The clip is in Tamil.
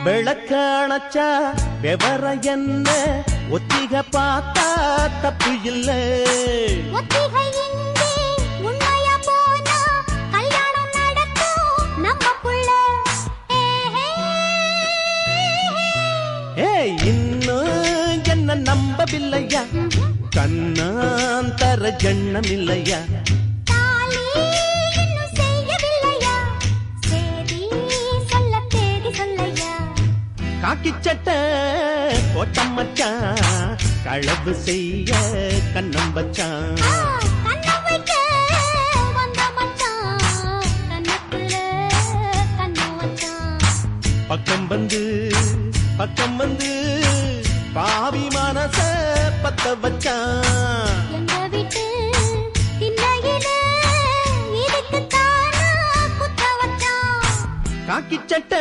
விளக்காணச்சா விவர என்ன ஒத்திக பார்த்தா தப்பு இல்ல. இன்னும் என்ன நம்பவில்லையா கண்ணாந்தர ஜண்ணம் இல்லையா காக்கி சட்ட கோட்டம் மச்சான் களவு செய்ய கண்ணம் வச்சான். பக்கம் வந்து பாவி மனச பத்த வச்சான். காக்கி சட்ட